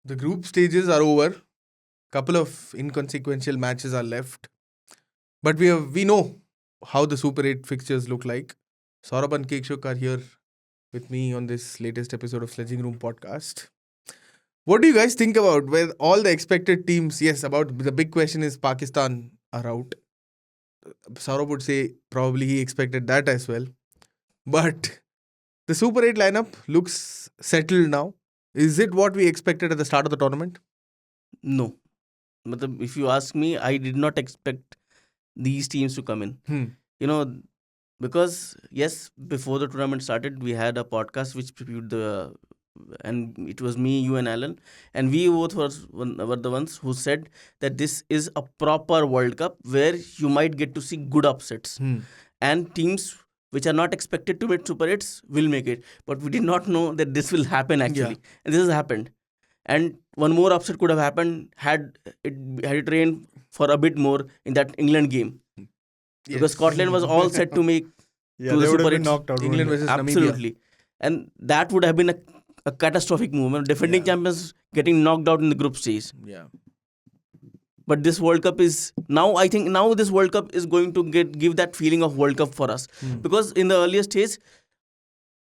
The group stages are over. Couple of inconsequential matches are left. But we know how the Super 8 fixtures look like. Saurabh and Kingshuk are here with me on this latest episode of Sledging Room podcast. What do you guys think about where all the expected teams? Yes, about the big question is Pakistan are out. Saurabh would say probably he expected that as well. But the Super 8 lineup looks settled now. Is it what we expected at the start of the tournament? No. If you ask me, I did not expect these teams to come in. Because yes, before the tournament started, we had a podcast which previewed and it was me, you, and Alan, and we both were the ones who said that this is a proper World Cup where you might get to see good upsets, and teams which are not expected to make Super 8s will make it. But we did not know that this will happen actually, and this has happened. And one more upset could have happened had it rained for a bit more in that England game. Because Scotland was all set to make to the Super 8. Knocked out. England versus Absolutely. Namibia. And that would have been a catastrophic move. Defending champions getting knocked out in the group stage. Yeah. But this World Cup is I think this World Cup is going to give that feeling of World Cup for us. Because in the earlier stage,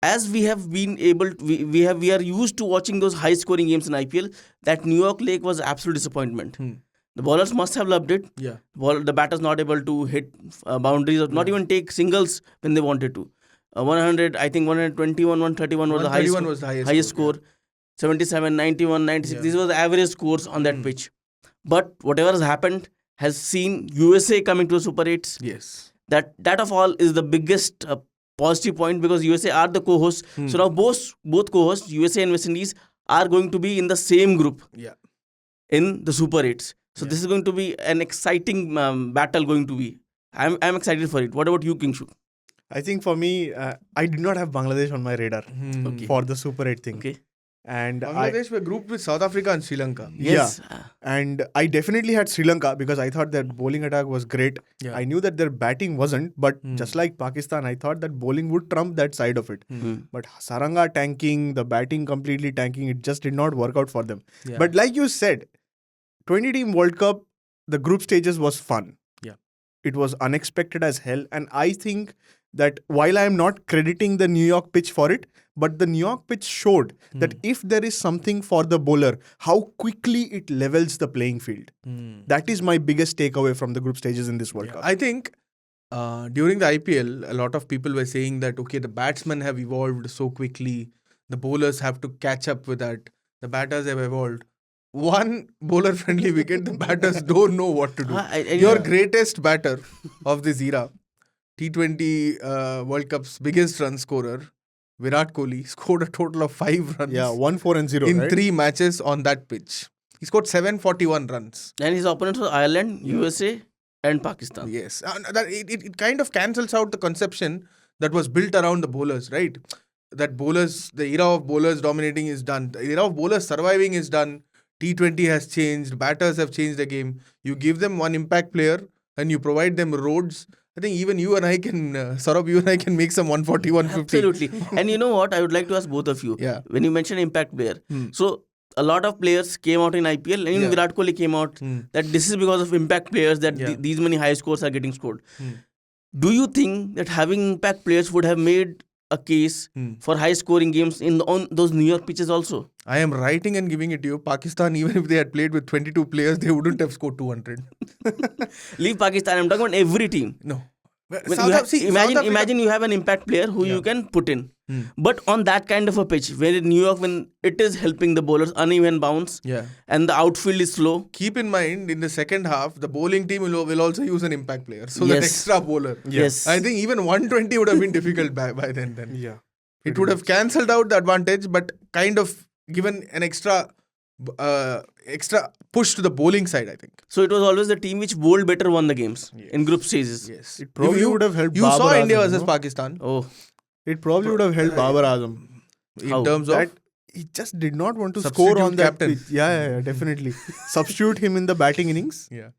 as we have been able to, we are used to watching those high scoring games in IPL, that New York Lake was absolute disappointment. The bowlers must have loved it. Yeah. The batters not able to hit boundaries or not even take singles when they wanted to. 100, I think 121, 131 was the highest score. 77, 91, 96. These were the average scores on that pitch. But whatever has happened has seen USA coming to the Super 8s. Yes. That of all is the biggest positive point, because USA are the co-hosts. So now both co-hosts, USA and West Indies, are going to be in the same group in the Super 8s. So this is going to be an exciting battle going to be. I'm excited for it. What about you, Kingshuk? I think for me, I did not have Bangladesh on my radar for the Super 8 thing. Okay. And Bangladesh were grouped with South Africa and Sri Lanka. Yes. Yeah. And I definitely had Sri Lanka because I thought their bowling attack was great. Yeah. I knew that their batting wasn't, but just like Pakistan, I thought that bowling would trump that side of it. But Hasaranga tanking, the batting completely tanking, it just did not work out for them. Yeah. But like you said, 20-team World Cup, the group stages was fun. Yeah. It was unexpected as hell. And I think that while I am not crediting the New York pitch for it, but the New York pitch showed that if there is something for the bowler, how quickly it levels the playing field. That is my biggest takeaway from the group stages in this World Cup. I think during the IPL, a lot of people were saying that, okay, the batsmen have evolved so quickly. The bowlers have to catch up with that. The batters have evolved. One bowler-friendly wicket, the batters don't know what to do. Your greatest batter of this era, T20 World Cup's biggest run scorer, Virat Kohli, scored a total of 5 runs. Yeah, 1-4-0 in right? 3 matches on that pitch. He scored 741 runs. And his opponents were Ireland, USA, and Pakistan. Yes. It kind of cancels out the conception that was built around the bowlers, right? That the era of bowlers dominating is done. The era of bowlers surviving is done. T20 has changed. Batters have changed the game. You give them one impact player and you provide them roads. I think even you and I can, Saurabh, you and I can make some 140, 150. Absolutely. And you know what? I would like to ask both of you. Yeah. When you mentioned impact player, so a lot of players came out in IPL, and even Virat Kohli came out that this is because of impact players that these many high scores are getting scored. Do you think that having impact players would have made a case for high scoring games on those New York pitches also? I am writing and giving it to you. Pakistan, even if they had played with 22 players, they wouldn't have scored 200. Leave Pakistan. I'm talking about every team. No. Imagine you have an impact player who you can put in. But on that kind of a pitch, where in New York, when it is helping the bowlers, uneven bounce, and the outfield is slow. Keep in mind, in the second half, the bowling team will also use an impact player. So that extra bowler. Yes. I think even 120 would have been difficult by then. Yeah. It would have cancelled out the advantage, but kind of given an extra push to the bowling side, I think. So it was always the team which bowled better won the games in group stages. Yes. It probably would have helped You Babar saw India Azam, versus no? Pakistan. Oh. It probably would have helped Babar Azam. In terms of... That he just did not want to Substitute score on that captain. pitch. Yeah, definitely. Substitute him in the batting innings. Yeah.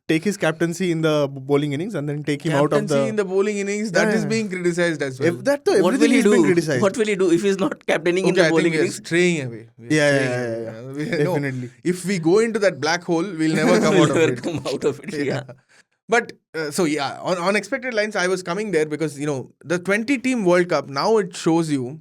take his captaincy in the bowling innings and then take him out of Captaincy the. in the bowling innings, that is Yeah. being criticized as well. Everything What will he is being do? criticized. What will he do if he's not captaining in Okay, the I think bowling we are innings? straying away. We are Yeah, straying yeah, away. yeah, No, Definitely. if we go into that black hole, we'll never come We'll out of never it. come out of it. Yeah. But so yeah, on unexpected lines, I was coming there because the 20-team World Cup now it shows you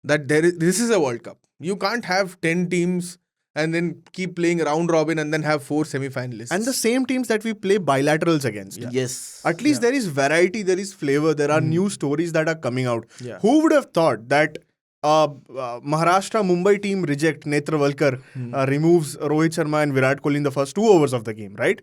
that this is a World Cup. You can't have 10 teams and then keep playing round robin and then have 4 semi-finalists. And the same teams that we play bilaterals against. Yeah. Yes. At least there is variety, there is flavor, there are new stories that are coming out. Yeah. Who would have thought that Maharashtra Mumbai team reject Netra Valkar, removes Rohit Sharma and Virat Kohli in the first 2 overs of the game, right?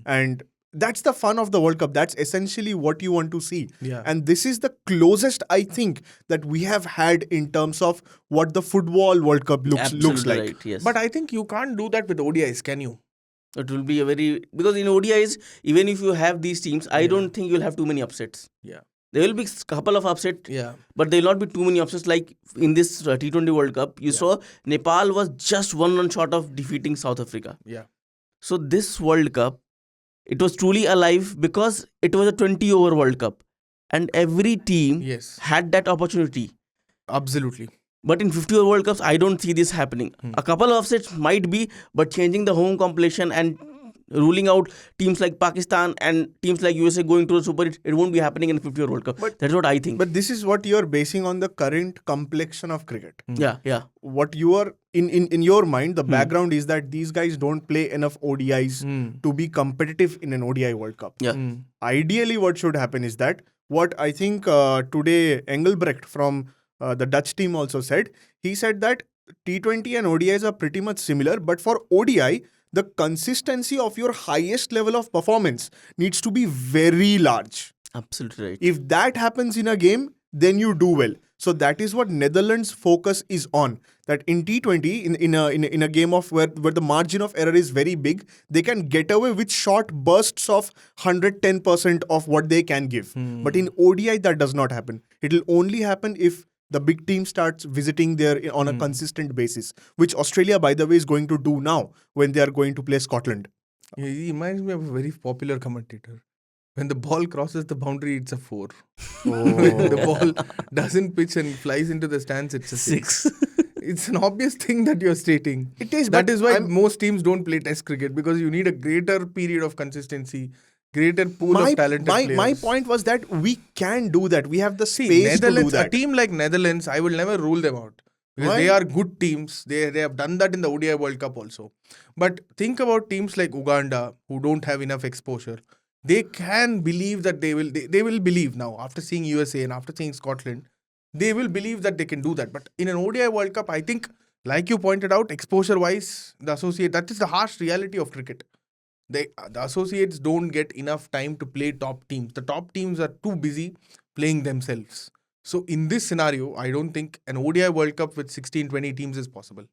And that's the fun of the World Cup. That's essentially what you want to see. Yeah. And this is the closest, I think, that we have had in terms of what the football World Cup looks Absolutely like. right. Yes. But I think you can't do that with ODIs, can you? it will be a very, because in ODIs, even if you have these teams, I don't think you'll have too many upsets. Yeah. There will be a couple of upsets, Yeah. but there will not be too many upsets. Like in this T20 World Cup, you saw Nepal was just one run short of defeating South Africa. Yeah. So this World Cup, it was truly alive because it was a 20-over World Cup. And every team Yes. had that opportunity. Absolutely. But in 50-over World Cups, I don't see this happening. A couple of upsets might be, but changing the home compilation and ruling out teams like Pakistan and teams like USA going to the Super, it won't be happening in 50-over World Cup. But- That's what I think. But this is what you're basing on the current complexion of cricket. yeah. What you are in your mind, the background is that these guys don't play enough ODIs to be competitive in an ODI World Cup. Yeah. Ideally, what should happen is that what I think today Engelbrecht from the Dutch team also said. He said that T20 and ODIs are pretty much similar, but for ODI, the consistency of your highest level of performance needs to be very large. Absolutely right. If that happens in a game, then you do well. So that is what Netherlands' focus is on. That in T20, in a game of where the margin of error is very big, they can get away with short bursts of 110% of what they can give. But in ODI, that does not happen. It will only happen if the big team starts visiting there on a consistent basis, which Australia, by the way, is going to do now when they are going to play Scotland. He reminds me of a very popular commentator. When the ball crosses the boundary, it's a 4. Oh. When the ball doesn't pitch and flies into the stands, it's a 6. It's an obvious thing that you're stating. It is. That but is why I'm- most teams don't play Test cricket, because you need a greater period of consistency, greater pool of talented players. my point was that we can do that. We have the See, space to do Netherlands, a that. team like Netherlands, I will never rule them out. Because Why? they are good teams. They have done that in the ODI World Cup also. But think about teams like Uganda, who don't have enough exposure. They can believe that they will believe now, after seeing USA and after seeing Scotland, they will believe that they can do that. But in an ODI World Cup, I think, like you pointed out, exposure-wise, that is the harsh reality of cricket. The associates don't get enough time to play top teams. The top teams are too busy playing themselves. So in this scenario, I don't think an ODI World Cup with 16, 20 teams is possible.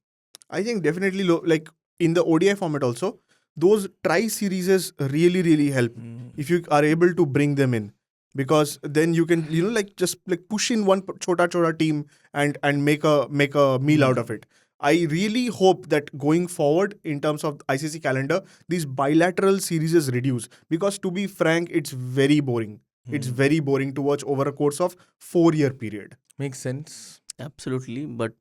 I think definitely like in the ODI format also, those tri-series really, really help if you are able to bring them in. Because then you can, just push in one chota team and make a meal out of it. I really hope that going forward in terms of ICC calendar, these bilateral series reduce. Because to be frank, it's very boring. It's very boring to watch over a course of 4-year period. Makes sense. Absolutely. But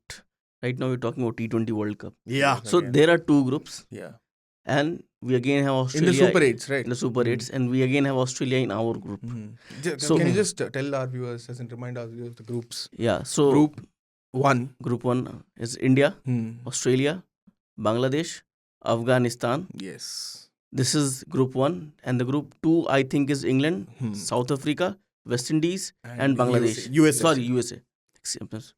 right now we're talking about T20 World Cup. Yeah. So there are 2 groups. Yeah. And we again have In Australia. the Super 8s, right? In the Super 8s. And we again have Australia in our group. So- Can you just tell our viewers, as in remind our viewers, the groups? Yeah. So Group 1. Group 1 is India, Australia, Bangladesh, Afghanistan. Yes. This is Group 1. And the Group 2, I think, is England, South Africa, West Indies, and Bangladesh. USA. Sorry, USA.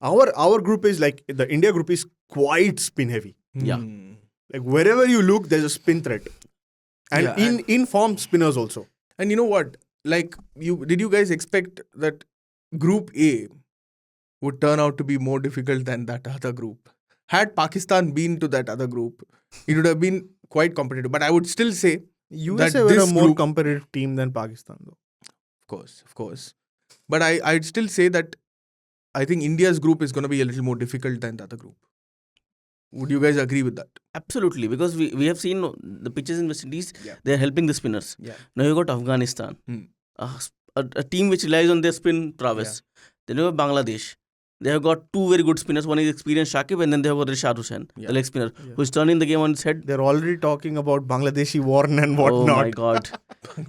Our group is like, the India group is quite spin heavy. Yeah. Like wherever you look, there's a spin threat. And Yeah, in form spinners also. And you know what? Like, did you guys expect that Group A would turn out to be more difficult than that other group? Had Pakistan been to that other group, it would have been quite competitive. But I would still say, USA were a this more group- competitive team than Pakistan though. of course. But I'd still say that I think India's group is going to be a little more difficult than the other group. Would you guys agree with that? Absolutely, because we have seen the pitches in West Indies, Yeah. they are helping the spinners. Yeah. Now you got Afghanistan, Hmm. a team which relies on their spin prowess. Then you have Bangladesh. They have got two very good spinners. One is experienced Shakib, and then they have got Rishad Hussain, the leg spinner, who's turning the game on its head. They're already talking about Bangladeshi Warren and whatnot. Oh my God.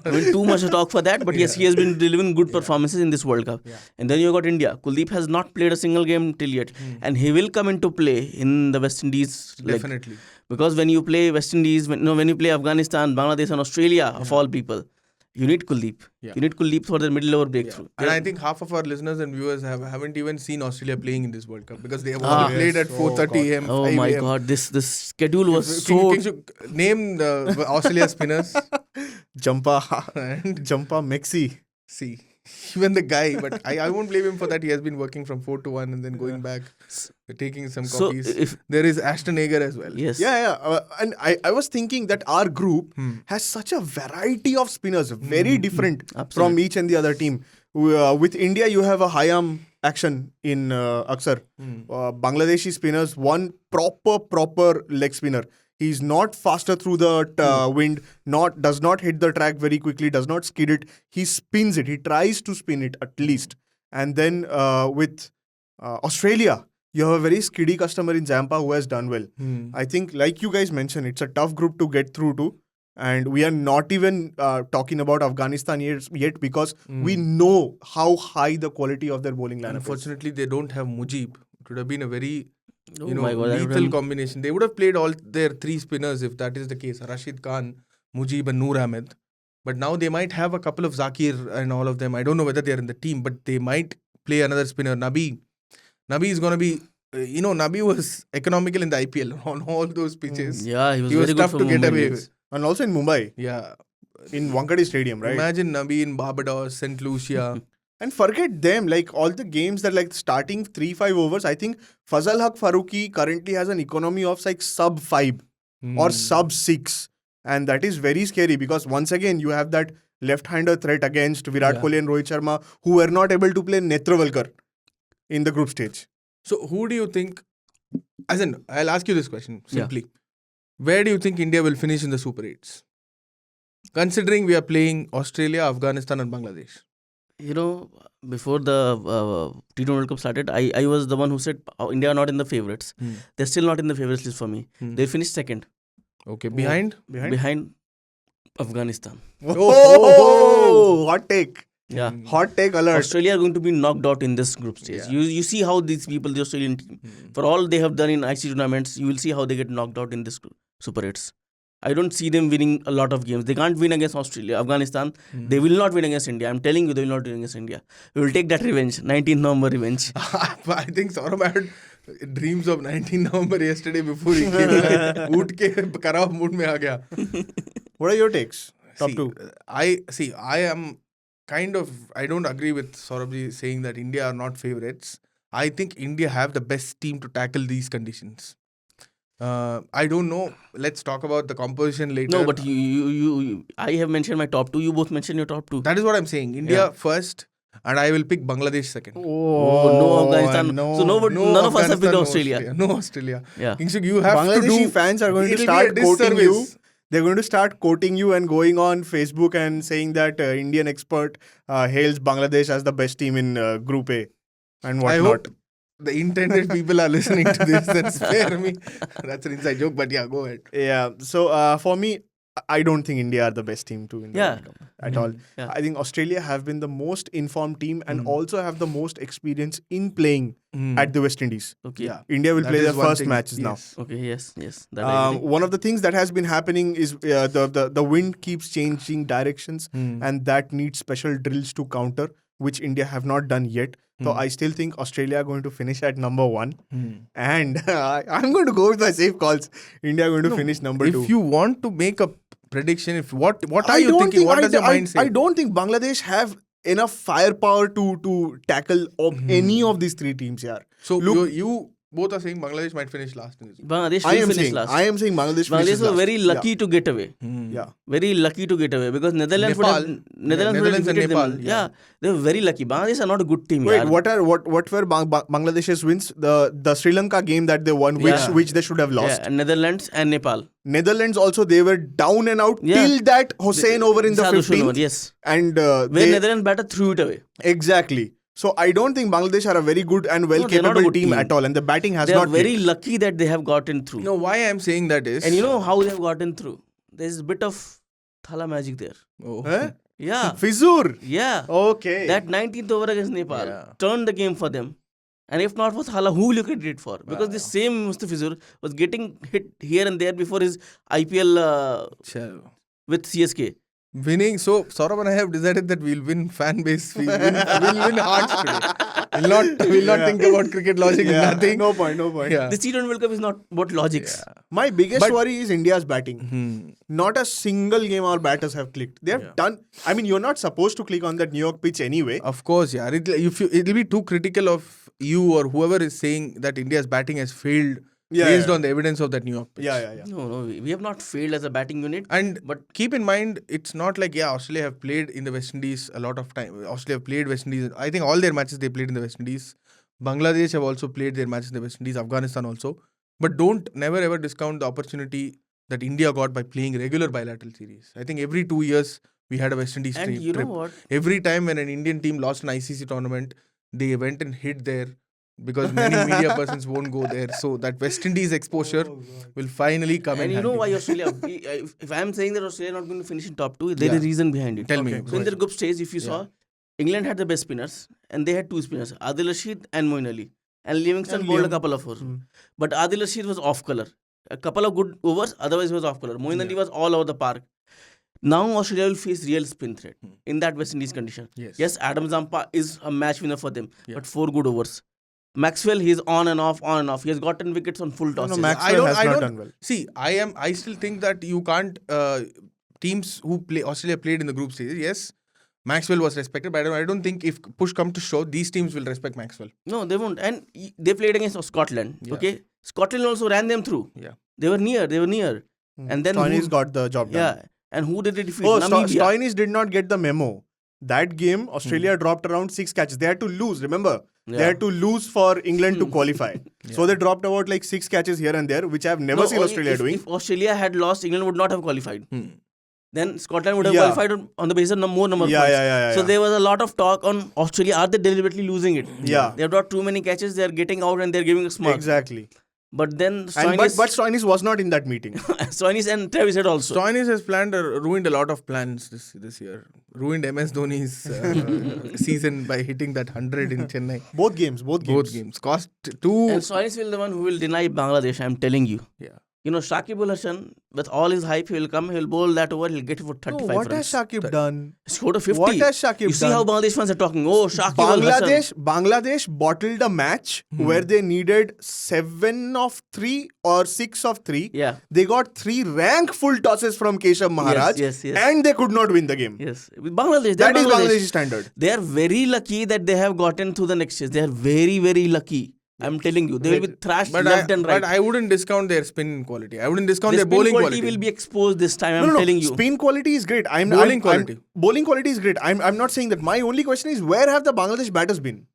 I mean, too much to talk for that, but yes, he has been delivering good performances in this World Cup. And then you got India. Kuldeep has not played a single game till yet, and he will come into play in the West Indies leg. Definitely. Because when you play West Indies, when you play Afghanistan, Bangladesh, and Australia, of all people, you need Kuldeep. Yeah. You need Kuldeep for the middle over breakthrough. And I think half of our listeners and viewers haven't even seen Australia playing in this World Cup because they have all played at 4:30 a.m. Oh 5 my a.m. God, this schedule was Kingshuk, name the Australia spinners. Jampa Mexi. See, even the guy, but I won't blame him for that. He has been working from 4 to 1 and then going back, taking some So copies. if There is Ashton Agar as well. yes, And I was thinking that our group has such a variety of spinners, very different from Absolutely. each and the other team. With India, you have a high arm action in Aksar. Bangladeshi spinners, one proper leg spinner. He's not faster through the wind, does not hit the track very quickly, does not skid it. He spins it. He tries to spin it at least. And then with Australia, you have a very skiddy customer in Zampa who has done well. I think, like you guys mentioned, it's a tough group to get through to. And we are not even talking about Afghanistan yet because we know how high the quality of their bowling lineup is. Unfortunately, they don't have Mujib. It would have been a very Oh my God, that would lethal have- combination. They would have played all their three spinners if that is the case. Rashid Khan, Mujib and Noor Ahmed. But now they might have a couple of Zakir and all of them. I don't know whether they're in the team, but they might play another spinner. Nabi is going to be, Nabi was economical in the IPL on all those pitches. yeah, he was He was very tough good for to get Mumbai away Indians. And also in Mumbai, Yeah. in Wankhede Stadium, right? Imagine Nabi in Barbados, St. Lucia. And forget them, like all the games that like starting 3-5 overs, I think Fazal Haq Farooqi currently has an economy of like sub 5 or sub 6. And that is very scary because once again, you have that left-hander threat against Virat Kohli and Rohit Sharma who were not able to play Netravalkar in the group stage. So who do you think, I'll ask you this question simply. Where do you think India will finish in the Super 8s? Considering we are playing Australia, Afghanistan and Bangladesh. Before the T20 World Cup started, I was the one who said India are not in the favourites. They're still not in the favourites list for me. They finished second Okay, behind? behind Afghanistan. Oh, hot take. Yeah. Hot take alert. Australia are going to be knocked out in this group stage. You see how these people, the Australian team, for all they have done in IC tournaments, you will see how they get knocked out in this Super 8s. I don't see them winning a lot of games. They can't win against Australia, Afghanistan. They will not win against India. I'm telling you, they will not win against India. We will take that revenge, 19th November revenge. I think Saurabh had dreams of 19 November yesterday before he came. Uth ke karav mood mein aa gaya. What are your takes? Top two. I am I don't agree with Saurabh saying that India are not favourites. I think India have the best team to tackle these conditions. I don't know. Let's talk about the composition later. No, but I have mentioned my top two. You both mentioned your top two. That is what I'm saying. India first, and I will pick Bangladesh second. Oh, no Afghanistan. So none of us have picked Afghanistan, no Australia. Yeah. Kingshuk, you have to do. Bangladeshi fans are going to It'll start be a quoting you. disservice. They're going to start quoting you and going on Facebook and saying that Indian expert hails Bangladesh as the best team in Group A and I whatnot. hope the intended people are listening to this and spare me. That's an inside joke, but yeah, go ahead. Yeah. So for me, I don't think India are the best team to win the World Cup at all. Yeah. I think Australia have been the most informed team and also have the most experience in playing at the West Indies. Okay. Yeah. India will That play is their one first thing. matches now. Yes. Okay, yes. That I agree. One of the things that has been happening is the wind keeps changing directions and that needs special drills to counter, which India have not done yet. So I still think Australia are going to finish at number 1. And I'm going to go with my safe calls. India are going to finish number 2. If you want to make a prediction, what are you thinking? What does your mind say? I don't think Bangladesh have enough firepower to tackle any of these three teams here. So Look- you both are saying Bangladesh might finish last in this group. Bangladesh I will am finish saying, last. I am saying Bangladesh Bangladesh finishes were last. very lucky to get away. Yeah. Very lucky to get away because Netherlands would Nepal. have Yeah, Netherlands would have Netherlands and defeated Nepal, them. yeah. Yeah, they were very lucky. Bangladesh are not a good team. Wait, yaar. what were Bangladesh's wins? The Sri Lanka game that they won, Yeah. which they should have lost. Yeah, and Netherlands and Nepal. Netherlands also, they were down and out Yeah. till that Hossein over in the Saad Hussain 15th. over, yes. And Where they, Netherlands batter threw it away. exactly. So I don't think Bangladesh are a very good and well No, they're not a capable good team team. at all, and the batting has They are not very clicked. lucky that they have gotten through. No, why I am saying that is... And you know how they have gotten through? There's a bit of thala magic there. Oh. Huh? Yeah. Fizur. Yeah. Okay. That 19th over against Nepal Yeah. turned the game for them. And if not for Thala, who will you credit it for? Because the same Mustafizur was getting hit here and there before his IPL Chalo. with CSK. Winning, so Saurabh and I have decided that we'll win fan base. We'll win hearts today. We'll not think about cricket logic. Yeah, Nothing. no point. Yeah. The T20 World Cup is not about logics. My biggest But- worry is India's batting. Not a single game our batters have clicked. They have done. I mean, you're not supposed to click on that New York pitch anyway. Of course, yeah. It'll be too critical of you or whoever is saying that India's batting has failed based on the evidence of that New York pitch. Yeah. No, we have not failed as a batting unit. But keep in mind, it's not like, Australia have played in the West Indies a lot of time. Australia have played West Indies. I think all their matches they played in the West Indies. Bangladesh have also played their matches in the West Indies. Afghanistan also. But never ever discount the opportunity that India got by playing regular bilateral series. I think every 2 years we had a West Indies And trip. you know what? Every time when an Indian team lost an ICC tournament, they went and hid there because many media persons won't go there. So that West Indies exposure will finally come in And you handy. know why Australia, if I am saying that Australia not going to finish in top 2, there is a reason behind it. Tell me. So in their group stage, if you saw, England had the best spinners and they had two spinners, Adil Rashid and Moeen Ali. And Livingston bowled a couple of overs. But Adil Rashid was off colour. A couple of good overs, otherwise he was off colour. Moeen Ali was all over the park. Now Australia will face real spin threat in that West Indies condition. Yes, Adam Zampa is a match winner for them, but 4 good overs. Maxwell, he's on and off. He has gotten wickets on full tosses. No, Maxwell has not done well. See, I still think that you can't. Teams who play Australia played in the group stage. Yes, Maxwell was respected, but I don't think if push come to shove, these teams will respect Maxwell. No, they won't. And they played against Scotland. Okay, Scotland also ran them through. Yeah, they were near. And then Stoinis got the job done. Yeah, and who did they defeat? Oh, Namibia. Stoinis did not get the memo. That game, Australia dropped around 6 catches. They had to lose, remember? They had to lose for England to qualify. So they dropped about like 6 catches here and there, which I have never seen Australia doing. If Australia had lost, England would not have qualified. Then Scotland would have qualified on the basis of more number of points. So there was a lot of talk on Australia. Are they deliberately losing it? Yeah. They have got too many catches. They are getting out and they are giving a smark. Exactly. But then Stoinis... But Stoinis was not in that meeting. Stoinis and Travis Head also. Stoinis has ruined a lot of plans this year. Ruined MS Dhoni's season by hitting that 100 in Chennai. Both games. Cost 2. And Stoinis will be the one who will deny Bangladesh, I'm telling you. Yeah. You know, Shakib Al Hasan, with all his hype, he will come, he will bowl that over, he'll get it for 35 runs. What has Shakib done? Scored a 50. What has Shakib done? You see how Bangladesh fans are talking. Oh, Shakib Al Hasan. Bangladesh bottled a match where they needed 7 of 3 or 6 of 3. Yeah. They got 3 rank full tosses from Keshav Maharaj. Yes. And they could not win the game. Yes. With Bangladesh. That is Bangladeshi standard. They are very lucky that they have gotten through the next stage. They are very, very lucky. I'm telling you, they will be thrashed left and right. But I wouldn't discount their spin quality. I wouldn't discount their spin bowling quality. will be exposed this time. I'm telling you. Spin quality is great. Bowling quality is great. I'm not saying that. My only question is, where have the Bangladesh batters been?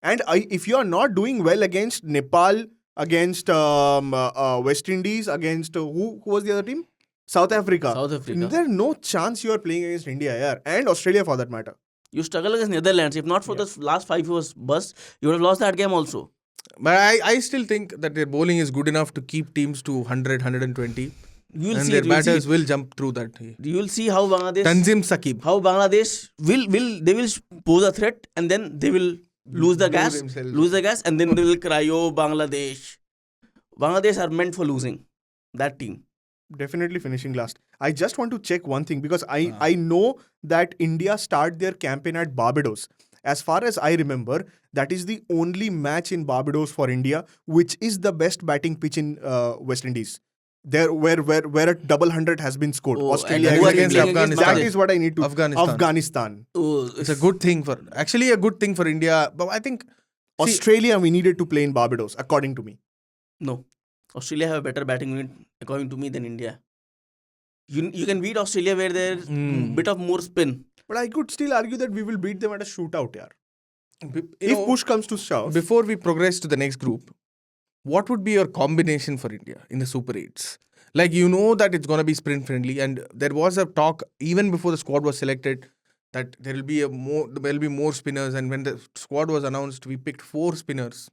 And if you are not doing well against Nepal, against West Indies, against who was the other team? South Africa. There's no chance you are playing against India, and Australia for that matter. You struggle against Netherlands. If not for the last 5 years bust, you would have lost that game also. But I still think that their bowling is good enough to keep teams to 100, 120. Their batters will jump through that. You will see how Bangladesh... Tanzim Saqib. How Bangladesh will pose a threat and then they will lose the gas and then they will cry, oh Bangladesh. Bangladesh are meant for losing. That team. Definitely finishing last. I just want to check one thing because I know that India start their campaign at Barbados. As far as I remember, that is the only match in Barbados for India, which is the best batting pitch in West Indies. There, where a double 100 has been scored. Australia against Afghanistan. That is what I need to. Afghanistan. Afghanistan. It's a good thing for India. But I think Australia, we needed to play in Barbados, according to me. No. Australia have a better batting unit, according to me, than India. You can beat Australia where there's bit of more spin. But I could still argue that we will beat them at a shootout, yaar. You know, push comes to shove. Before we progress to the next group, what would be your combination for India in the Super 8s? Like, you know that it's going to be sprint friendly, and there was a talk even before the squad was selected that there will be more spinners, and when the squad was announced, we picked 4 spinners,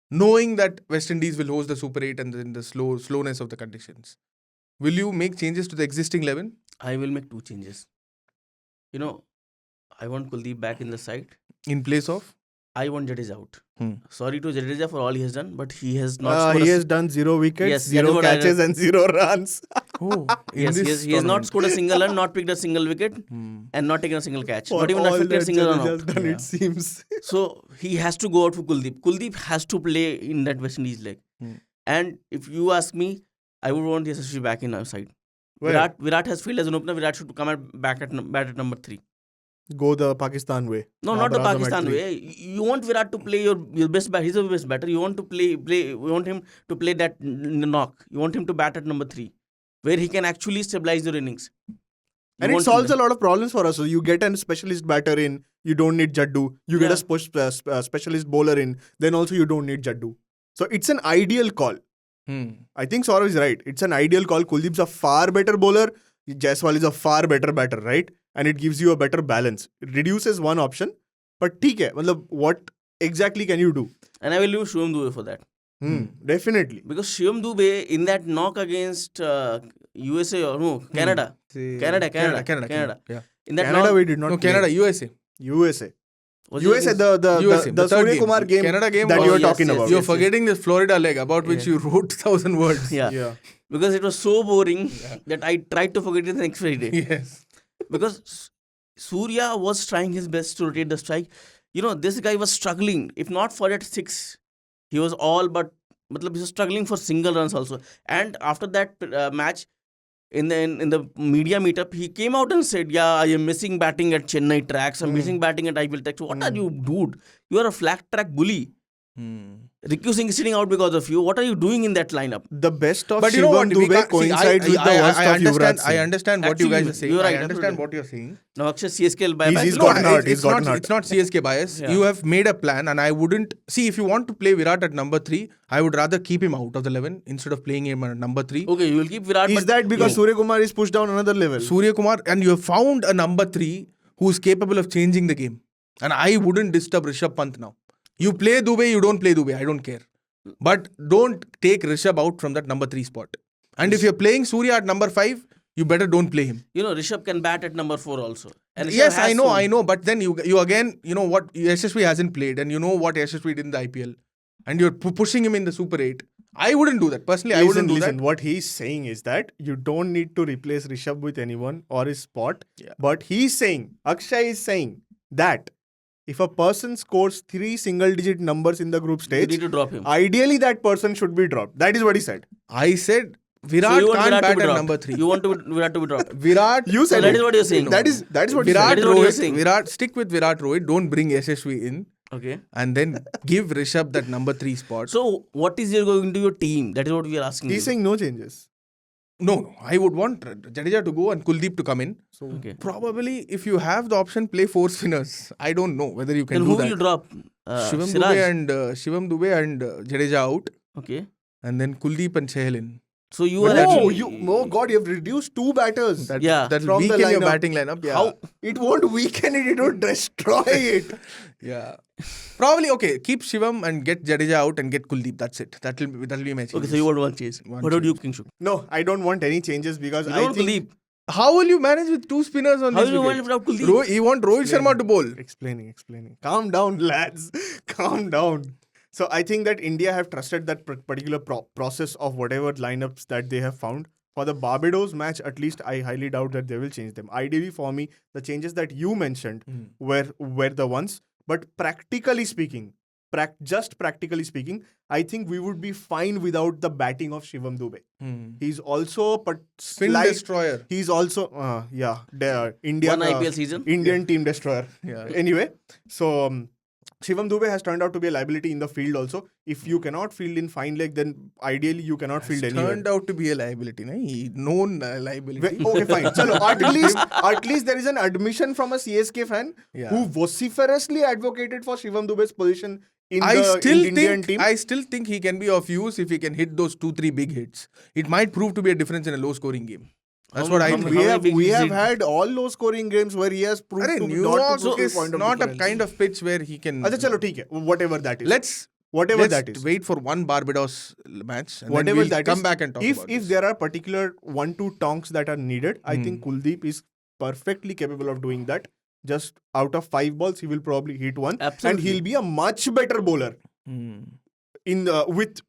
knowing that West Indies will host the Super 8 and then the slowness of the conditions. Will you make changes to the existing 11? I will make 2 changes. I want Kuldeep back in the side. In place of? I want Jadeja out. Sorry to Jadeja for all he has done, but he has not scored. He has done 0 wickets, Yes, that is 0 what I catches and 0 runs. Oh, Yes, he has not scored a single run, not picked a single wicket, and not taken a single catch. For Not even all affected a that single run Jadeja's out. done, it seems. So he has to go out for Kuldeep. Kuldeep has to play in that West Indies leg. And if you ask me, I would want Yashasvi back in our side. Where? Virat has failed as an opener. Virat should come back at number 3. Go the Pakistan way. No, not the Babar Azam at Pakistan 3. way. You want Virat to play your best batter. He's the best batter. You want to play. You want him to play that knock. You want him to bat at number 3, where he can actually stabilize your innings. And it solves a lot of problems for us. So you get a specialist batter in, you don't need Jaddu. You get a specialist bowler in, then also you don't need Jaddu. So it's an ideal call. I think Saurabh is right. It's an ideal call. Kuldeep's a far better bowler. Jaiswal is a far better batter, right? And it gives you a better balance. It reduces one option. But theek hai, what exactly can you do? And I will use Shivam Dube for that. Definitely. Because Shivam Dube in that knock against USA or no, Canada. Canada. Yeah. In that Canada knock, we did not No, play. USA. USA. was USA, it- the third Surya Kumar game Canada game that was- you were yes, talking yes, about. You're yes. forgetting this Florida leg about which you wrote 1,000 words. Yeah. Because it was so boring that I tried to forget it the next Friday. Yes. Because Surya was trying his best to rotate the strike. This guy was struggling. If not for that 6, he was all but he was struggling for single runs also. And after that match, in the media meetup, he came out and said, "Yeah, I am missing batting at Chennai tracks. I'm missing batting at IPL tracks." What are you, dude? You are a flat track bully. Riku Singh is sitting out because of you. What are you doing in that lineup? The best of But you know what? Shivam We Dube can't- see, coincides with the worst of Yuvraj I Singh. understand what you Actually, guys are saying. you're right, I understand absolutely. what you're saying. Now, Akshay CSK by He's No, gotten hurt. He's it's not. gotten hurt. It's not CSK bias. Yeah. You have made a plan, and I wouldn't see if you want to play Virat at number 3. I would rather keep him out of the 11 instead of playing him at number 3. Okay, you will keep Virat. Is but that because you- Surya Kumar is pushed down another level? Surya Kumar, and you have found a number 3 who's capable of changing the game. And I wouldn't disturb Rishabh Pant now. You play Dube, you don't play Dube. I don't care. But don't take Rishabh out from that number 3 spot. And if you're playing Surya at number 5, you better don't play him. Rishabh can bat at number 4 also. And Rishabh Yes, has I to. know. But then you again, what Yashasvi hasn't played, and you know what Yashasvi did in the IPL, and you're pushing him in the Super 8. I wouldn't do that. Personally, I wouldn't do Listen, that. what he's saying is that you don't need to replace Rishabh with anyone or his spot. Yeah. But he's saying, Akshay is saying that if a person scores 3 single-digit numbers in the group You stage, need to drop him. ideally that person should be dropped. That is what he said. I said Virat So you want can't Virat to bat be at dropped. number 3. You want Virat to be dropped. Virat, You said that it. is what you're saying. That is what he Virat, said. That is what you're Rohit, saying. Virat, stick with Virat Rohit. Don't bring Yashasvi in, Okay. and then give Rishabh that number 3 spot. So, what is going to your team? That is what we are asking. He's you. saying no changes. No, I would want Jadeja to go and Kuldeep to come in. So Okay. Probably, if you have the option, play 4 spinners. I don't know whether you can Then do who that. will you drop? Shivam Siraj. Dube and Jadeja out, Okay. and then Kuldeep and Chahal in. So you But are that's- actually. oh God, you have reduced 2 batters. Yeah. That'll From the weaken your lineup. batting lineup. Yeah. How? It won't weaken it, it will destroy it. Yeah. Probably okay. Keep Shivam and get Jadeja out and get Kuldeep. That's it. That'll be my change. Okay, so you want one change. One What about you, Kingshuk? No, I don't want any changes because You I don't think... believe. How will you manage with 2 spinners on How this will you wicket? want without Kuldeep? You want Rohit Sharma to bowl. Explaining. Calm down, lads. Calm down. So I think that India have trusted that particular process of whatever lineups that they have found. For the Barbados match, at least I highly doubt that they will change them. Ideally, for me, the changes that you mentioned were the ones. But practically speaking, just practically speaking, I think we would be fine without the batting of Shivam Dube. He's also Spin destroyer. He's also Indian One IPL season. Indian team destroyer. Yeah. Anyway, so Shivam Dube has turned out to be a liability in the field also. If you cannot field in fine leg, then ideally you cannot field anywhere. Turned out to be a liability, na? Known liability. Okay, fine. Chalo, at least there is an admission from a CSK fan who vociferously advocated for Shivam Dube's position in the Indian team. I still think he can be of use if he can hit those 2-3 big hits. It might prove to be a difference in a low scoring game. That's what I think. We have had all low scoring games where he has proved to New not York to is not a kind of pitch where he can. Achha, chalo, theek hai. Whatever that is. Let's wait for one Barbados match and whatever then we'll come back and talk about if there are particular 1-2 tonks that are needed, I think Kuldeep is perfectly capable of doing that. Just out of 5 balls, he will probably hit one. Absolutely. And he'll be a much better bowler. With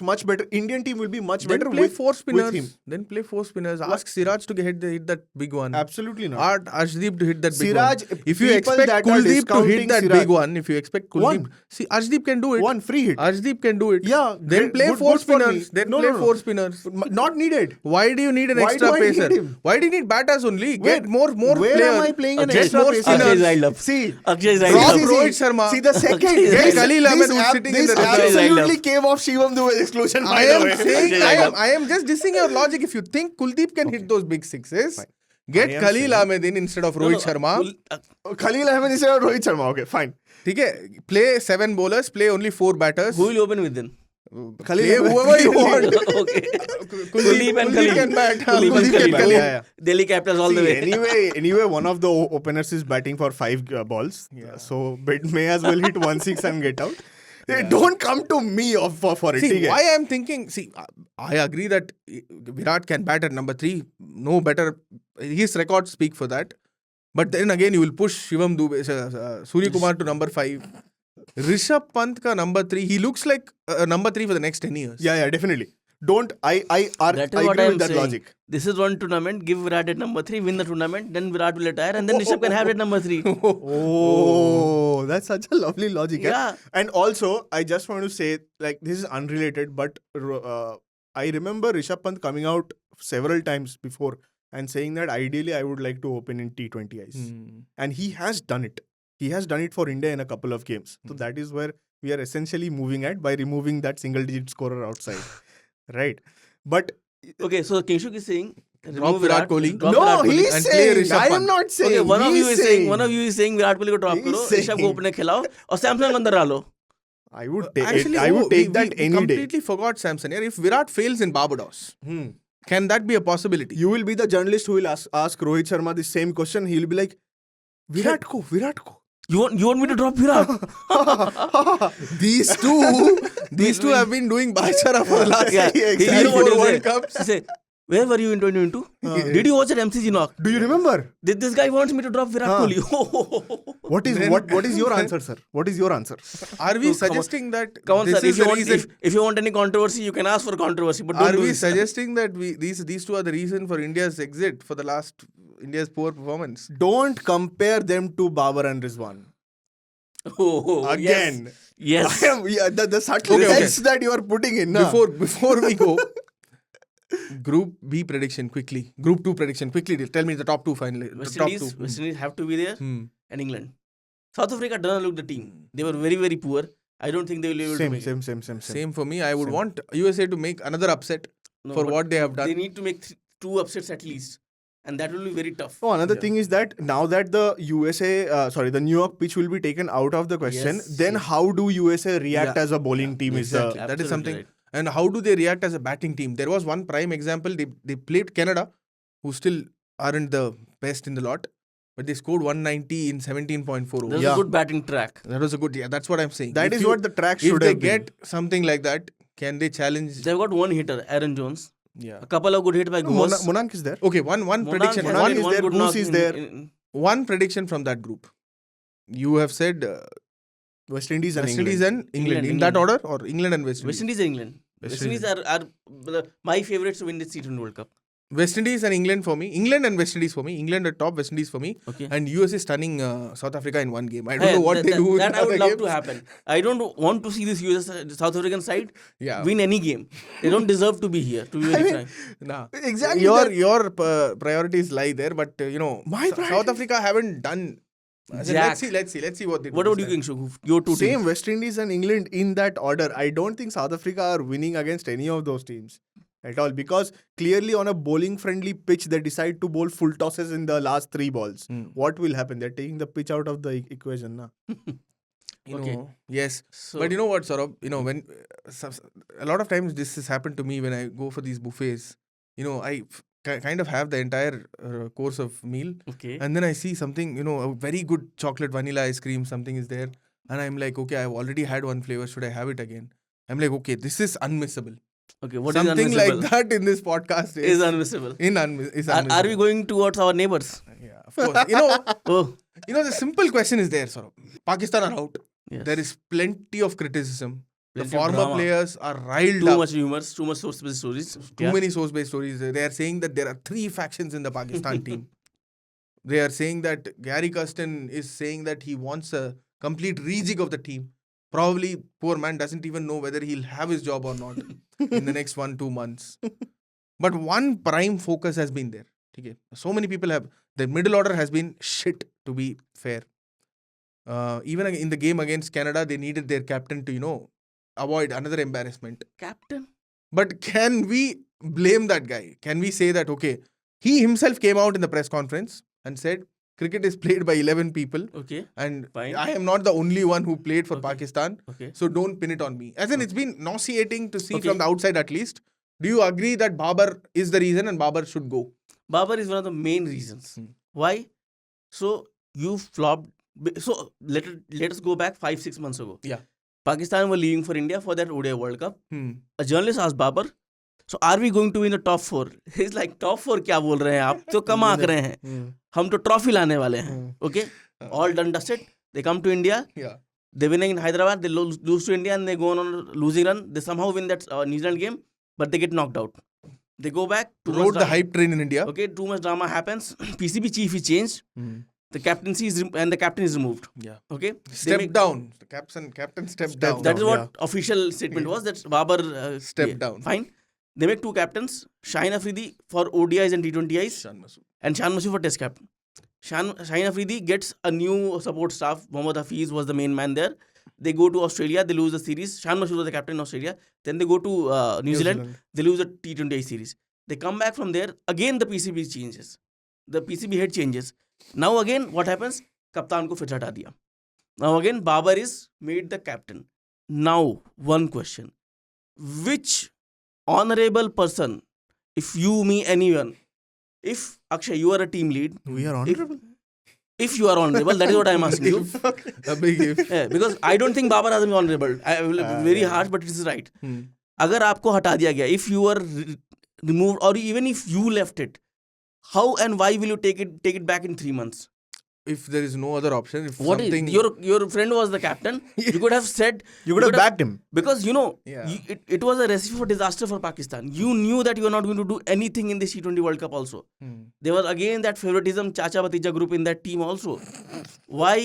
much better Indian team will be much then better play with 4 spinners. with him. Then play 4 spinners. Ask Siraj to hit that big one. Absolutely not. Or Arshdeep to hit that big Siraj, one. If you people expect that are Kuldeep to hit discounting that Siraj- big one, if you expect Kuldeep, One. see Arshdeep can do it. One free hit. Arshdeep can do it. Yeah, Then great, play good 4 for me. spinners. Then No, play no, no. 4 spinners. Not needed. Why do you need an Why extra do I need pacer? him? Why do you need batters only? Get more Where players. am I playing an Akshay- extra more pacer? Akshay is riled up. See, Akshay is See, riled Drop up. see, Rohit see. Sharma. See the second. Get Khalil Ahmed who's sitting in this the Akshay is riled absolutely up. came off Shivam Dube's exclusion. I by the am way. saying, Akshay is riled I am just dissing your logic. If you think Kuldeep can hit those big sixes, get I am Khalil saying- Ahmed in instead of Rohit Sharma. Khalil Ahmed instead of Rohit Sharma. Okay, fine. Okay, play 7 bowlers, play only 4 batters. Who will open with them? Play whoever you want. Okay. Kuldeep and Khalil. can bat. Kuldeep and Kuldeep can Khalil. bat. Yeah. Delhi Capitals all the See, way. anyway, one of the openers is batting for 5 balls. So, may as well hit 1-6 and get out. Don't come to me for it. See, ठीक है? why I'm thinking, I agree that Virat can bat at number 3. No better. His records speak for that. But then again, you will push Shivam Dube, Surya Kumar to number 5. Rishabh Pant ka number 3. He looks like number 3 for the next 10 years. Yeah, definitely. Don't. I That is agree what I am with that saying. logic. This is one tournament. Give Virat at number 3. Win the tournament. Then Virat will retire. And then Rishabh can have it at number 3. Oh, that's such a lovely logic. Yeah. And also, I just want to say, like, this is unrelated, but I remember Rishabh Pant coming out several times before and saying that ideally I would like to open in T20Is. And he has done it. He has done it for India in a couple of games. So that is where we are essentially moving at by removing that single-digit scorer outside. Right? But Okay, so Kingshuk is saying Drop remove Virat Kohli. drop no, Virat Kohli. he's and play saying. Rishabh I am Pant. not saying. Okay, one of you he's is saying Virat Kohli को drop He's करो, saying. Rishabh को open खिलाओ और Samsung अंदर डालो. I would take Actually, I would take that we any day. completely forgot Samson here. If Virat fails in Barbados, can that be a possibility? You will be the journalist who will ask Rohit Sharma the same question. He will be like, Virat ko. You want me to drop Virat? These two have been doing Bachara for the last Yeah. exactly. You know what 4 he'll World say? Cups. He say, where were you in 2022? Did you watch at MCG knock? Do you remember? This guy wants me to drop Virat Kohli. What is your answer, sir? What is your answer? Are we suggesting that Come on, this sir. is the reason? If you want any controversy, you can ask for controversy. But don't Are do we this. suggesting that these two are the reason for India's exit for the last India's poor performance? Don't compare them to Babar and Rizwan. Again. Yes. I am, the subtle sense that you are putting in. Na? Before we go, Group B prediction quickly. Group 2 prediction quickly. Tell me the top 2 finally. West Top Indies, 2. West Indies have to be there, and England. South Africa doesn't look the team. They were very, very poor. I don't think they will be able to make it. Same. For me. I would want USA to make another upset No, for but what they have done. They need to make 2 upsets at least. And that will be very tough. Oh, another thing is that now that the the New York pitch will be taken out of the question, Yes, then yes. how do USA react Yeah. as a bowling team? Exactly. That is Absolutely something. right. And how do they react as a batting team? There was one prime example. They played Canada, who still aren't the best in the lot, but they scored 190 in 17.4 overs. There's Yeah. a good batting track. That was a good. Yeah, that's what I'm saying. That If is what the track If should they have been. get something like that, can they challenge? They've got one hitter, Aaron Jones. Yeah. A couple of good hits by Goose. Monank is there. Okay. One Monank prediction. has Monank made is one there, good Goose knock is in- there. One prediction from that group. You have said West Indies and West England. Indies and England. In that order, or England and West Indies? West Indies and England. West Indies are my favorites to win this T20 World Cup. West Indies and England for me. England and West Indies for me. England at top, West Indies for me. Okay. And USA stunning South Africa in one game. I don't know what they do. That in I would other love games. to happen. I don't want to see this US South African side Yeah. win any game. They don't deserve to be here, to be very frank. Nah. Exactly. Your priorities lie there, but My South Africa haven't done Jack. Let's see what they do. What about you, this time. Kingshuk? Your two Same teams. West Indies and England in that order. I don't think South Africa are winning against any of those teams at all, because clearly on a bowling friendly pitch they decide to bowl full tosses in the last 3 balls. What will happen? They're taking the pitch out of the equation. Na? Okay. Yes. So, But you know what, Saurabh? When a lot of times this has happened to me when I go for these buffets. I kind of have the entire course of meal, okay. and then I see something, a very good chocolate vanilla ice cream, something is there, and I'm like, okay, I've already had one flavor. Should I have it again? I'm like, okay, this is unmissable. Okay. What is Something unmissable? like that in this podcast Is unmissable. is Are unmissable. we going towards our neighbors? Yeah, of course. Oh, The simple question is there, Saurabh. Pakistan are out. yes. There is plenty of criticism. Plenty The of former drama. players are riled Too up. much humors, too much source-based stories. Too many source-based stories. They are saying that there are 3 factions in the Pakistan team. They are saying that Gary Custon is saying that he wants a complete rejig of the team. Probably poor man doesn't even know whether he'll have his job or not in the next 1-2 months. But one prime focus has been there. Okay. So many people have. The middle order has been shit, to be fair. Even in the game against Canada, they needed their captain to, avoid another embarrassment. Captain? But can we blame that guy? Can we say that, okay, he himself came out in the press conference and said, cricket is played by 11 people. Okay. And Fine. I am not the only one who played for Okay. Pakistan. Okay. So don't pin it on me. As in, it's been nauseating to see Okay. from the outside at least. Do you agree that Babar is the reason and Babar should go? Babar is one of the main reasons. Why? So you flopped. So let us go back 5-6 months ago. Yeah. Pakistan were leaving for India for that ODI World Cup. Hmm. A journalist asked Babar, so are we going to win the top 4? He's like, top 4 क्या बोल रहे हैं आप? तो कम आंक रहे हैं. हम तो trophy लाने वाले हैं. Okay. All done dusted. They come to India. Yeah. They winning in Hyderabad. They lose to India and they go on a losing run. They somehow win that New Zealand game, but they get knocked out. They go back. Rode the hype train in India. Okay, too much drama happens. PCB chief is changed. The captaincy is and the captain is removed. Yeah. Okay. Step down. The captain stepped down. That is what official statement was. That Babar Stepped down. Fine. They make 2 captains. Shaheen Afridi for ODIs and T20Is. Shan Masood. And Shan Masood for Test captain. Shaheen Afridi gets a new support staff. Mohammad Hafiz was the main man there. They go to Australia. They lose the series. Shan Masood was the captain in Australia. Then they go to New Zealand. They lose the T20I series. They come back from there. Again, the PCB changes. The PCB head changes. Now again, what happens? Kaptan ko fir hata diya. Now again, Babar is made the captain. Now, one question. Which honorable person, if you, me, anyone, if Akshay, you are a team lead. We are honorable. If you are honorable, that is what I am asking you. A big if. Yeah, because I don't think Babar Azam is honorable. Very harsh, but it is right. अगर आपको हटा दिया गया, if you were removed or even if you left it, how and why will you take it back in 3 months? If there is no other option, if What something... is, your friend was the captain, you could have said... You could have backed him. Because, Yeah. it was a recipe for disaster for Pakistan. You knew that you were not going to do anything in this T20 World Cup also. There was again that favoritism, Chacha Bhatija group in that team also. Why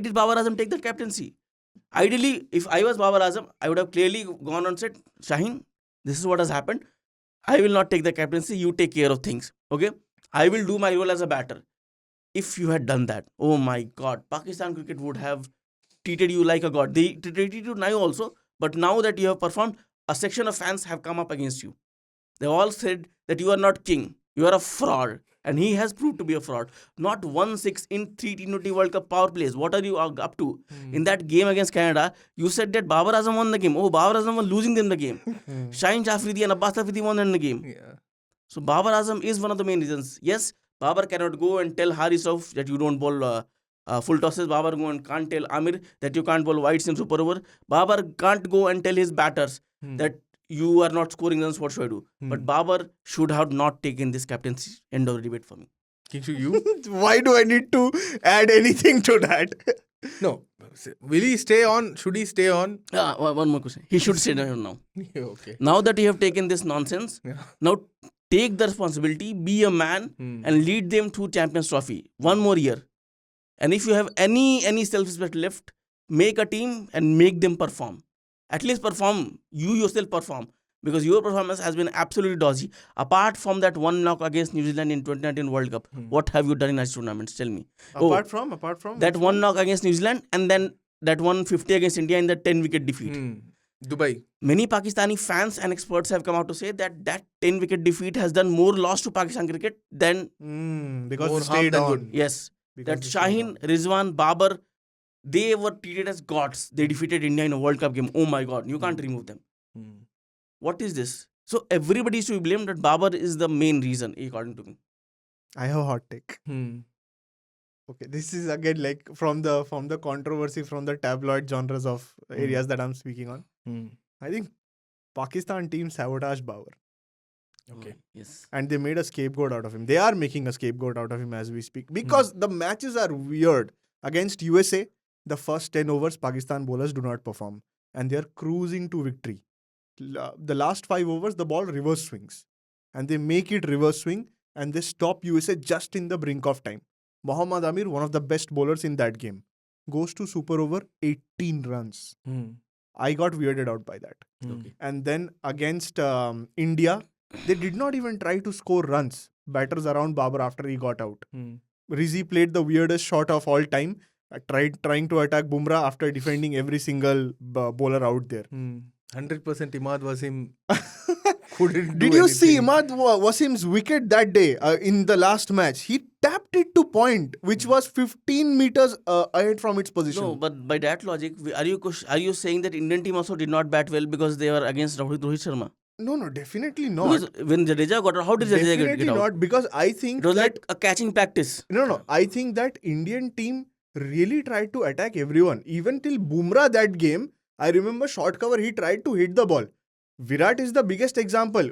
did Babar Azam take that captaincy? Ideally, if I was Babar Azam, I would have clearly gone and said, Shaheen, this is what has happened. I will not take the captaincy. You take care of things. Okay? I will do my role as a batter. If you had done that, oh my God, Pakistan cricket would have treated you like a god. They treated you now also, but now that you have performed, a section of fans have come up against you. They all said that you are not king. You are a fraud. And he has proved to be a fraud. Not 1-6 in 3 T20 World Cup power plays. What are you up to? In that game against Canada, you said that Babar Azam won the game. Oh, Babar Azam was losing them the game. Shaheen Afridi and Abbas Afridi won in the game. Yeah. So Babar Azam is one of the main reasons. Yes, Babar cannot go and tell Harisov that you don't bowl full tosses. Babar can't tell Amir that you can't bowl wide seam super over. Babar can't go and tell his batters that you are not scoring runs, what should I do? But Babar should have not taken this captaincy. End of the debate for me. Kingshuk, you? Why do I need to add anything to that? No. Will he stay on? Should he stay on? One more question. He should sit down now. Okay. Now that you have taken this nonsense, now take the responsibility, be a man and lead them to Champions Trophy. One more year. And if you have any self-respect left, make a team and make them perform. At least perform. You yourself perform. because your performance has been absolutely dodgy. Apart from that one knock against New Zealand in 2019 World Cup, what have you done in such tournaments? Tell me. Apart from That which one knock against New Zealand and then that 150 against India in the 10-wicket defeat. Dubai. Many Pakistani fans and experts have come out to say that 10-wicket defeat has done more loss to Pakistan cricket than because More they harm stayed than on. good. yes. Because That they stayed Shaheen, on. Rizwan, Babar, they were treated as gods. They defeated India in a World Cup game. Oh my God, you can't remove them. What is this? So everybody is to be blamed that Babar is the main reason, according to me. I have a hot take. Okay, this is again like from the controversy, from the tabloid genres of areas that I'm speaking on. I think Pakistan team sabotaged Babar. Okay. Yes. And they made a scapegoat out of him. They are making a scapegoat out of him as we speak. Because the matches are weird. Against USA, the first 10 overs, Pakistan bowlers do not perform. And they are cruising to victory. The last 5 overs, the ball reverse swings. And they make it reverse swing. And they stop USA just in the brink of time. Mohammad Amir, one of the best bowlers in that game, goes to super over 18 runs. I got weirded out by that. Okay. And then against India, they did not even try to score runs. Batters around Babar after he got out. Rizzi played the weirdest shot of all time. Trying to attack Bumrah after defending every single bowler out there. 100% Imad Wasim couldn't Did do you see anything. Imad Wasim's wicket that day in the last match? He tapped it to point, which was 15 meters ahead from its position. No, but by that logic, are you saying that Indian team also did not bat well because they were against Rohit Sharma? No, definitely not. Because when Jadeja got out, how did Jadeja Definitely get out? not, because I think It was that like a catching practice. No. I think that Indian team really tried to attack everyone. Even till Bumrah that game, I remember short cover, he tried to hit the ball. Virat is the biggest example.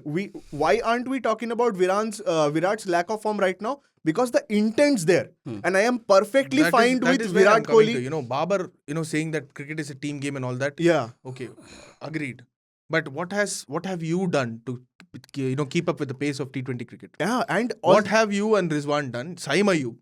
Why aren't we talking about Virat's lack of form right now? Because the intent's there. And I am perfectly fine that with is where Virat I'm coming to. Kohli. You know, Babar, saying that cricket is a team game and all that. Yeah. Okay, agreed. But what have you done to keep up with the pace of T20 cricket? Yeah, and What have you and Rizwan done? Saim Ayub.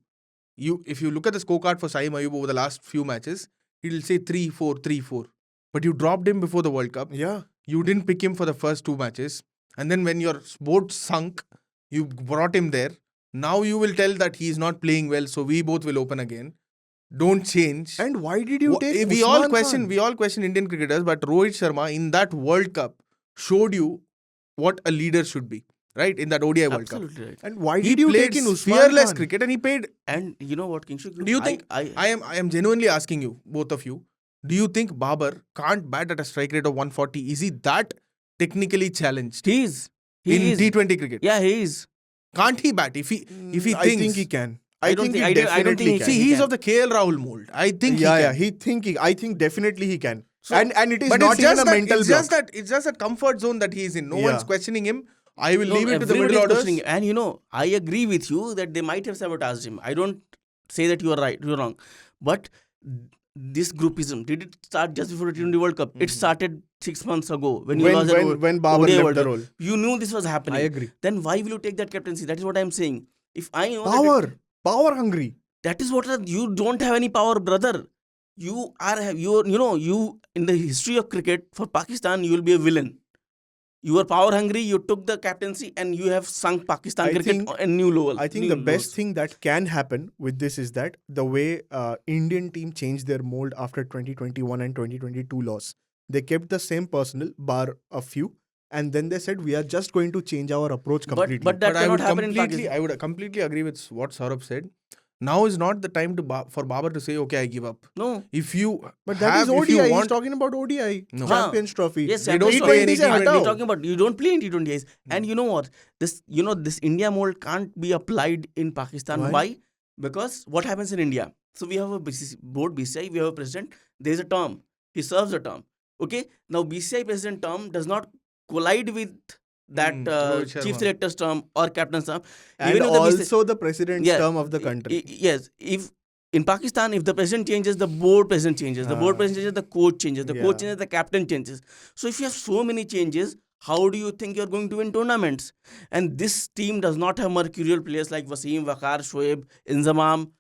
If you look at the scorecard for Saim Ayub over the last few matches, he'll say 3-4, 3-4. But you dropped him before the World Cup. Yeah. You didn't pick him for the first 2 matches. And then when your boat sunk, you brought him there. Now you will tell that he's not playing well, so we both will open again. Don't change. And why did you take we all Usman question Indian cricketers, but Rohit Sharma in that World Cup showed you what a leader should be, right? In that ODI World Cup. Absolutely right. And why He did you played take in Usman fearless Khan? cricket and he paid. And you know what, Kingshuk? Do you think I am genuinely asking you, both of you, do you think Babar can't bat at a strike rate of 140? Is he that technically challenged He is. in He is. T20 cricket? Yeah, he is. Can't he bat? If he thinks, I think he can. I I don't think think- he I don't definitely think he can. see, he he's can. of the KL Rahul mold. I think Yeah, he can. I think definitely he can. So- and it is But not it's even just a that, mental it's block. just that it's just that comfort zone that he is in. No Yeah. one's questioning him. I will No, leave it to the everybody middle is orders. questioning. And I agree with you that they might have sabotaged him. I don't say that you are right, you're wrong. But this groupism, did it start just before the T20 World Cup? It started 6 months ago when you lost when Babar ODI left World the Cup. role. You knew this was happening. I agree. Then why will you take that captaincy? That is what I'm saying. If I know that Power hungry. that is what you don't have any power, brother. You in the history of cricket for Pakistan, you will be a villain. You were power hungry, you took the captaincy and you have sunk Pakistan I cricket think- a new level. I think new the best lows. thing that can happen with this is that the way Indian team changed their mold after 2021 and 2022 loss. They kept the same personnel, bar a few, and then they said, we are just going to change our approach completely. But that But cannot happen in I Pakistan. would completely agree with what Saurabh said. Now is not the time for Babar to say, okay, I give up. No. If you But that is have, if ODI. you He's want, talking about ODI. No. Champions Trophy. Yes, They don't Champions play Trophy. any T20 T20. We're hatao. talking about you don't play in T20s. And you know what? This India mold can't be applied in Pakistan. Why? Because what happens in India? So we have a board BCI, we have a president. There is a term. He serves a term. Okay. Now BCI president term does not collide with that Rohit Sharma. chief selector's term or captain's term. And Even if the also the president's Yeah. term of the country. Yes. If in Pakistan, if the president changes, the board president changes. The board president changes, the coach changes. The coach changes, the captain changes. So if you have so many changes, how do you think you're going to win tournaments? And this team does not have mercurial players like Wasim, Waqar, Shoaib, Inzamam.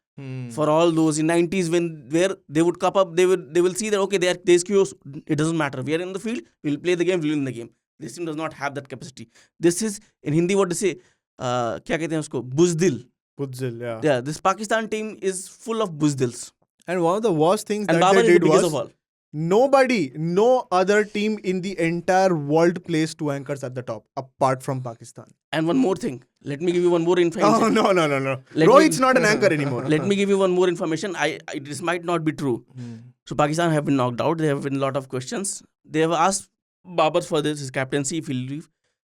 For all those in 90s where they would cup up, they will see that okay, there's chaos. It doesn't matter. We are in the field. We'll play the game. We'll win the game. This team does not have that capacity. This is, in Hindi what they say, क्या कहते हैं उसको, buzdil. Putzil, yeah. Yeah, this Pakistan team is full of buzdils. And one of the worst things And that Babar they is the did biggest was of all. no other team in the entire world placed 2 anchors at the top apart from Pakistan. And one more thing. Let me give you one more information. Oh, no. Let Rohit's me- not an anchor anymore. Let me give you one more information. This might not be true. So Pakistan have been knocked out. There have been a lot of questions. They have asked Babar for his captaincy if he'll leave.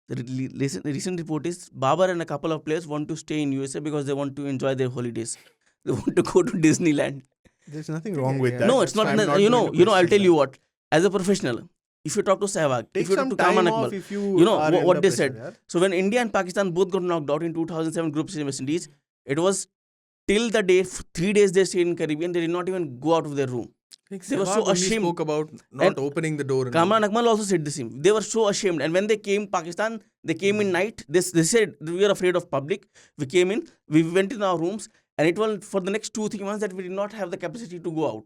The recent report is Babar and a couple of players want to stay in USA because they want to enjoy their holidays. They want to go to Disneyland. There's nothing wrong with Yeah. that. No, it's not. I'm not You going know. to You know. I'll question tell you that. what. As a professional, if you talk to Sehwag, Take if you talk some to time Kaman off Akmal, if you you know are what under they pressure, said. yeah. So when India and Pakistan both got knocked out in 2007 group stage in West Indies, it was till the day 3 days they stayed in Caribbean. They did not even go out of their room. They were so Sehwag only ashamed. spoke about not And opening the door. And Kaman Akmal also said the same. They were so ashamed. And when they came Pakistan, they came in night. They said we are afraid of public. We came in. We went in our rooms, and it was for the next 2-3 months that we did not have the capacity to go out.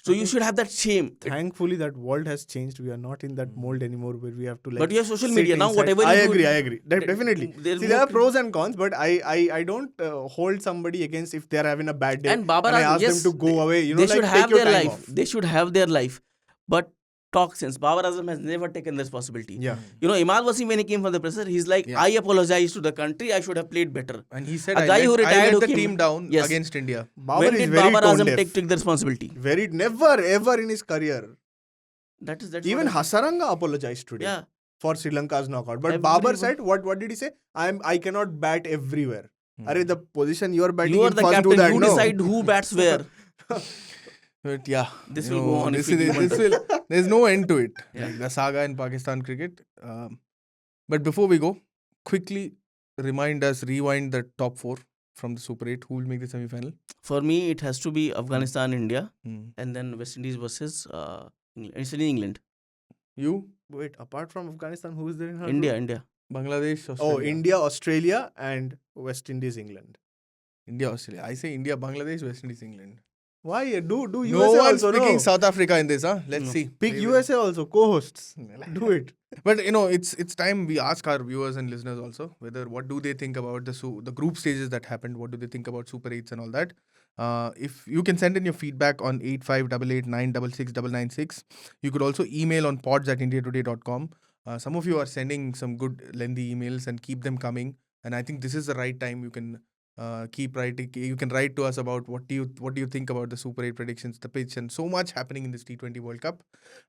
So you should have that shame. Thankfully, that world has changed. We are not in that mold anymore where we have to like. But you have social sit media now. inside. Whatever I you do, agree. Definitely. there's See, more there are to- pros and cons, but I don't hold somebody against if they are having a bad day. And Babar I Azam, ask yes, them to go away. You know, they like should take have your their time life. off. They should have their life. But talk sense. Babar Azam has never taken the responsibility. Yeah. You know, Imal Wasim, when he came from the presser, he's like, Yeah. I apologize to the country. I should have played better. And he said, A guy who I retired let who the came- team down Yes. against India. Babar When is did very Babar tone Azam deaf. take the responsibility? Very never ever in his career. That's Even what I- Hasaranga apologized today Yeah. for Sri Lanka's knockout. But Everyone- Babar said, what did he say? I cannot bat everywhere. Arey, the position you are batting You are in the first, do captain. that. You no. decide who bats where. But yeah, This you will go on This, if we is, keep on this will, there's no end to it. Yeah. Like the saga in Pakistan cricket. But before we go, quickly rewind the top 4 from the Super 8. Who will make the semi-final? For me, it has to be Afghanistan, India, Hmm. and then West Indies versus England. You? Wait, apart from Afghanistan, who is there in her India, group? India. Bangladesh, Oh, Australia. India, Australia, and West Indies, England. India, Australia. I say India, Bangladesh, West Indies, England. Why? Do No USA one's also, picking no? South Africa in this, huh? Let's No. see. Pick They will- USA also, co-hosts. Do it. But you know, it's time we ask our viewers and listeners also whether what do they think about the group stages that happened. What do they think about Super 8s and all that? If you can send in your feedback on 8588966996. You could also email on pods@indiatoday.com. Some of you are sending some good lengthy emails and keep them coming. And I think this is the right time. You can keep writing. You can write to us about what do you think about the Super 8 predictions, the pitch, and so much happening in this T20 World Cup.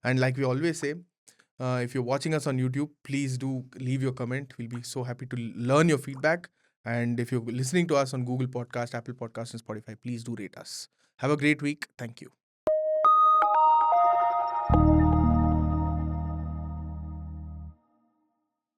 And like we always say, if you're watching us on YouTube, please do leave your comment. We'll be so happy to learn your feedback. And if you're listening to us on Google Podcast, Apple Podcast, and Spotify, please do rate us. Have a great week. Thank you.